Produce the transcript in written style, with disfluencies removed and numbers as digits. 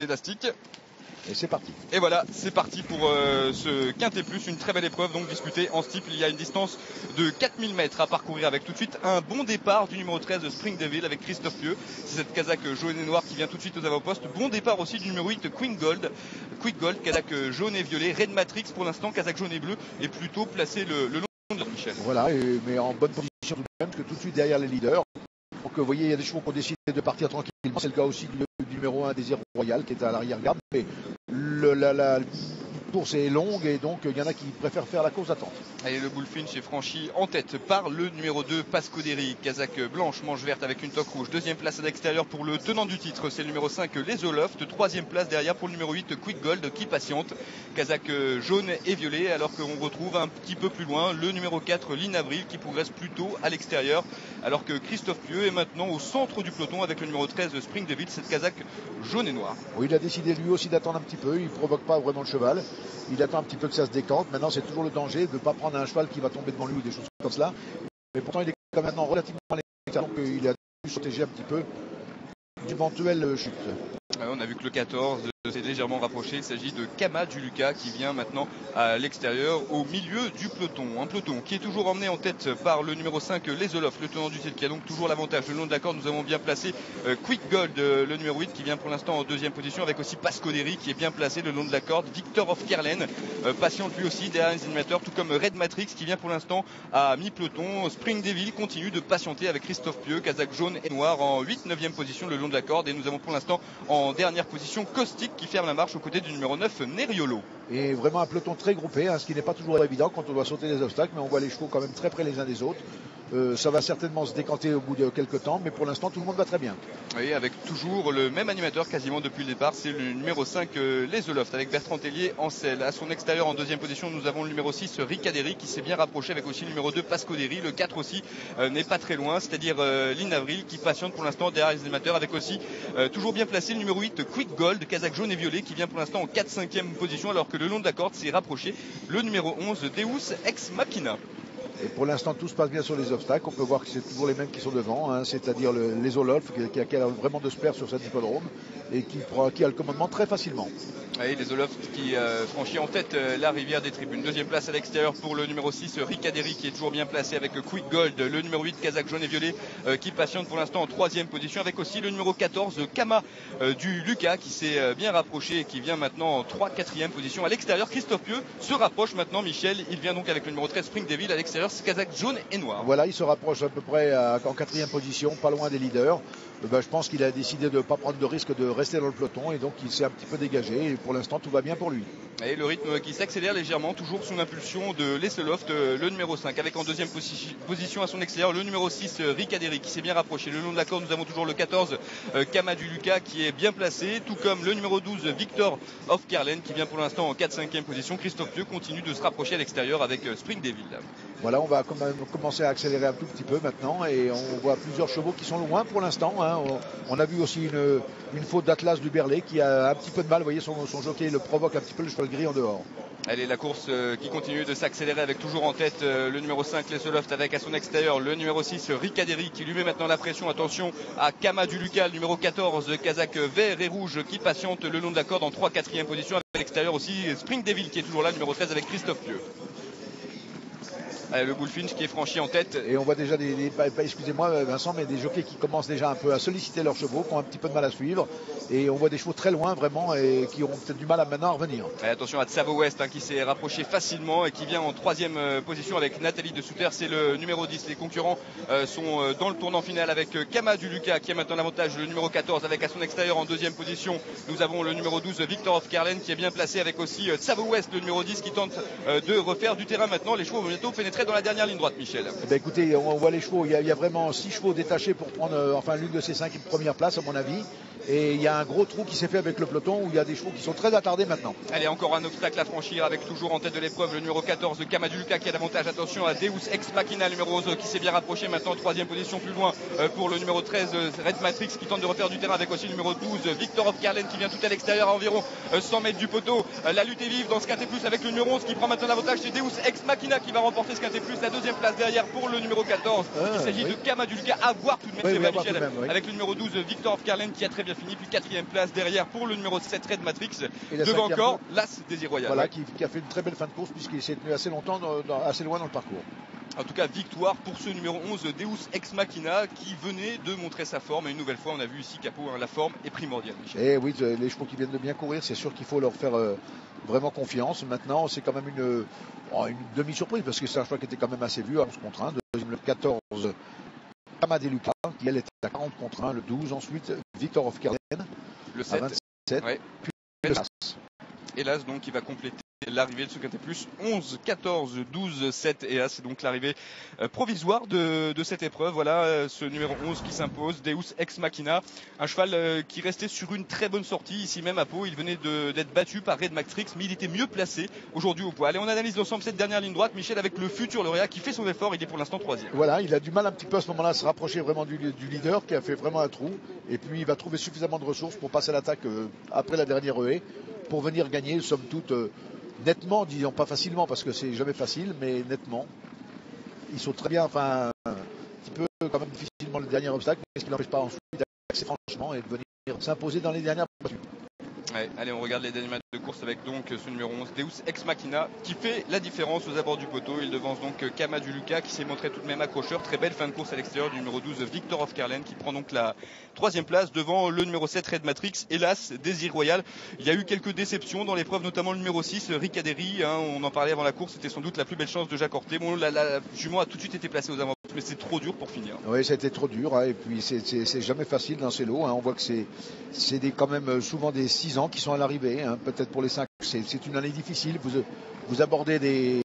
élastique. Et c'est parti. Et voilà, c'est parti pour ce Quintet Plus, une très belle épreuve donc disputée en steeple. Il y a une distance de 4000 mètres à parcourir avec tout de suite un bon départ du numéro 13 Spring Devil avec Christophe Pieux. C'est cette casaque jaune et noire qui vient tout de suite aux avant-postes. Bon départ aussi du numéro 8 Quick Gold, casaque jaune et violet. Red Matrix pour l'instant, casaque jaune et bleu, est plutôt placé le long de Michel. Voilà, mais en bonne position tout de même, parce que tout de suite derrière les leaders. Donc vous voyez, il y a des chevaux qui ont décidé de partir tranquillement. C'est le cas aussi du numéro 1 Désir Royal qui est à l'arrière-garde. Mais la course est longue et donc il y en a qui préfèrent faire la course d'attente. Allez, le Bullfinch est franchi en tête par le numéro 2 Pascoderi, casaque blanche, manche verte avec une toque rouge. Deuxième place à l'extérieur pour le tenant du titre, c'est le numéro 5 Les Oloft. Troisième place derrière pour le numéro 8 Quick Gold qui patiente, casaque jaune et violet, alors qu'on retrouve un petit peu plus loin le numéro 4 Lynn Avril qui progresse plutôt à l'extérieur, alors que Christophe Pieux est maintenant au centre du peloton avec le numéro 13 Spring Devil, cette casaque jaune et noire. Oui, il a décidé lui aussi d'attendre un petit peu, il ne provoque pas vraiment le cheval, il attend un petit peu que ça se décante. Maintenant c'est toujours le danger de ne pas prendre un cheval qui va tomber devant lui ou des choses comme cela, mais pourtant il est quand même maintenant relativement à l'extérieur, donc il a dû se protéger un petit peu d'éventuelles chutes. On a vu que le 14 s'est légèrement rapproché. Il s'agit de Kama du Lucas qui vient maintenant à l'extérieur au milieu du peloton. Un peloton qui est toujours emmené en tête par le numéro 5 Les Olof, le tenant du titre, qui a donc toujours l'avantage. Le long de la corde, nous avons bien placé Quick Gold, le numéro 8 qui vient pour l'instant en deuxième position, avec aussi Pascoderi qui est bien placé le long de la corde. Victor of Kerlen patiente lui aussi derrière les animateurs, tout comme Red Matrix qui vient pour l'instant à mi-peloton. Spring Devil continue de patienter avec Christophe Pieux, casaque jaune et noir en 8-9e position le long de la corde. Et nous avons pour l'instant en dernière position Caustic qui ferme la marche aux côtés du numéro 9 Neriolo. Et vraiment un peloton très groupé, ce qui n'est pas toujours évident quand on doit sauter les obstacles, mais on voit les chevaux quand même très près les uns des autres. Ça va certainement se décanter au bout de quelques temps, mais pour l'instant tout le monde va très bien. Oui, avec toujours le même animateur quasiment depuis le départ, c'est le numéro 5 Les Oloft avec Bertrand Tellier en selle. À son extérieur en deuxième position, nous avons le numéro 6 Ricaderi qui s'est bien rapproché, avec aussi le numéro 2 Pascoderi. Le 4 aussi n'est pas très loin, c'est-à-dire Lynn Avril qui patiente pour l'instant derrière les animateurs, avec aussi toujours bien placé le numéro 8 Quick Gold, casaque jaune et violet, qui vient pour l'instant en 4-5e position, alors que le long de la corde s'est rapproché le numéro 11 Deus Ex Machina. Et pour l'instant, tout se passe bien sur les obstacles. On peut voir que c'est toujours les mêmes qui sont devant, c'est-à-dire les Olof, qui a vraiment de sper sur cet hippodrome et qui a le commandement très facilement. Oui, les Olof qui franchit en tête la rivière des tribunes. Deuxième place à l'extérieur pour le numéro 6 Ricaderi qui est toujours bien placé avec Quick Gold, le numéro 8 casaque jaune et violet qui patiente pour l'instant en 3e position, avec aussi le numéro 14 Kama du Lucas qui s'est bien rapproché et qui vient maintenant en 3-4e position à l'extérieur. Christophe Pieux se rapproche maintenant, Michel, il vient donc avec le numéro 13 Spring Devil à l'extérieur, c'est casaque jaune et noir. Voilà, il se rapproche à peu près en 4e position, pas loin des leaders. Je pense qu'il a décidé de ne pas prendre de risque de rester dans le peloton et donc il s'est un petit peu dégagé et pour l'instant tout va bien pour lui. Et le rythme qui s'accélère légèrement, toujours sous l'impulsion de Les Oloft, le numéro 5, avec en deuxième position à son extérieur le numéro 6 Ricaderi qui s'est bien rapproché. Le long de la corde, nous avons toujours le 14 Kama du Lucas qui est bien placé, tout comme le numéro 12 Victor of Kerlen qui vient pour l'instant en 4-5e position. Christophe Pieux continue de se rapprocher à l'extérieur avec Spring Devil. Voilà, on va quand même commencer à accélérer un tout petit peu maintenant et on voit plusieurs chevaux qui sont loin pour l'instant. On a vu aussi une faute d'Atlas du Berlay qui a un petit peu de mal. Vous voyez, son jockey le provoque un petit peu, le cheval gris en dehors. Allez, la course qui continue de s'accélérer avec toujours en tête le numéro 5 Les Oloft, avec à son extérieur le numéro 6 Ricaderi qui lui met maintenant la pression. Attention à Kama du Lucas, le numéro 14 casaque vert et rouge qui patiente le long de la corde en 3-4e position, avec à l'extérieur aussi Spring Devil qui est toujours là, le numéro 13 avec Christophe Pieux. Le Bullfinch qui est franchi en tête. Et on voit déjà excusez-moi Vincent, mais des jockeys qui commencent déjà un peu à solliciter leurs chevaux, qui ont un petit peu de mal à suivre. Et on voit des chevaux très loin vraiment et qui auront peut-être du mal maintenant à revenir. Et attention à Tsavo West qui s'est rapproché facilement et qui vient en 3e position avec Nathalie de Souter, c'est le numéro 10. Les concurrents sont dans le tournant final avec Kama du Lucas qui a maintenant l'avantage, le numéro 14, avec à son extérieur en 2e position. Nous avons le numéro 12 Victor of Kerlen qui est bien placé, avec aussi Tsavo West, le numéro 10, qui tente de refaire du terrain maintenant. Les chevaux vont bientôt pénétrer dans la dernière ligne droite, Michel. Écoutez, on voit les chevaux, il y a vraiment 6 chevaux détachés pour prendre l'une de ces 5 premières places à mon avis. Et il y a un gros trou qui s'est fait avec le peloton où il y a des chevaux qui sont très attardés maintenant. Allez, encore un obstacle à franchir avec toujours en tête de l'épreuve le numéro 14 de Kama du Lucas qui a l'avantage. Attention à Deus Ex Machina, numéro 11, qui s'est bien rapproché maintenant en 3e position plus loin pour le numéro 13 Red Matrix qui tente de refaire du terrain, avec aussi le numéro 12 Victor of Kerlen qui vient tout à l'extérieur à environ 100 mètres du poteau. La lutte est vive dans ce Quintet Plus avec le numéro 11 qui prend maintenant l'avantage. C'est Deus Ex Machina qui va remporter ce Quintet Plus. La 2e place derrière pour le numéro 14. Il s'agit de Kama du Lucas, à voir tout de même, c'est vrai, Michel, avec le numéro 12 Victor of Kerlen qui a très bien déjà fini. Puis 4e place derrière pour le numéro 7 Red Matrix. Et la Devant 5e encore l'As Désir Royal. Voilà, qui a fait une très belle fin de course puisqu'il s'est tenu assez longtemps, assez loin dans le parcours. En tout cas, victoire pour ce numéro 11 Deus Ex Machina qui venait de montrer sa forme. Et une nouvelle fois, on a vu ici Capot, hein, la forme est primordiale. Et oui, les chevaux qui viennent de bien courir, c'est sûr qu'il faut leur faire vraiment confiance. Maintenant, c'est quand même une demi-surprise parce que c'est un cheval qui était quand même assez vu à 11 contre 1. Deuxième, le 14, Kamade Lucas, qui elle était à 40 contre 1. Le 12, ensuite, Victor of Kerlen, le 7, à 27. Ouais. Puis le 6. Hélas, donc, il va compléter l'arrivée de ce quintet plus 11, 14, 12, 7 et As. C'est donc l'arrivée provisoire de cette épreuve. Voilà ce numéro 11 qui s'impose, Deus Ex Machina, un cheval qui restait sur une très bonne sortie ici même à Pau. Il venait d'être battu par Red Matrix, mais il était mieux placé aujourd'hui au poids. Allez, on analyse l'ensemble cette dernière ligne droite. Michel avec le futur lauréat qui fait son effort. Il est pour l'instant 3e. Voilà, il a du mal un petit peu à ce moment-là à se rapprocher vraiment du leader qui a fait vraiment un trou. Et puis il va trouver suffisamment de ressources pour passer à l'attaque après la dernière haie pour venir gagner, somme toute, nettement, disons pas facilement parce que c'est jamais facile, mais nettement. Ils sont très bien, enfin, un petit peu quand même difficilement le dernier obstacle, mais ce qui n'empêche pas ensuite d'accéder franchement et de venir s'imposer dans les dernières battures. Ouais, allez, on regarde les derniers mètres de course avec donc ce numéro 11, Deus Ex Machina, qui fait la différence aux abords du poteau. Il devance donc Kamade Lucas, qui s'est montré tout de même accrocheur. Très belle fin de course à l'extérieur du numéro 12, Victor of Kerlen, qui prend donc la 3e place devant le numéro 7, Red Matrix. Hélas, Désir Royal. Il y a eu quelques déceptions dans l'épreuve, notamment le numéro 6, Ricaderi. Hein, on en parlait avant la course, c'était sans doute la plus belle chance de Jacques Orté. Bon, la jument a tout de suite été placée aux avant, mais c'est trop dur pour finir. Oui, ça a été trop dur, hein, et puis c'est jamais facile dans ces lots. Hein. On voit que c'est quand même souvent des 6 ans qui sont à l'arrivée. Hein. Peut-être pour les 5, c'est une année difficile. Vous abordez des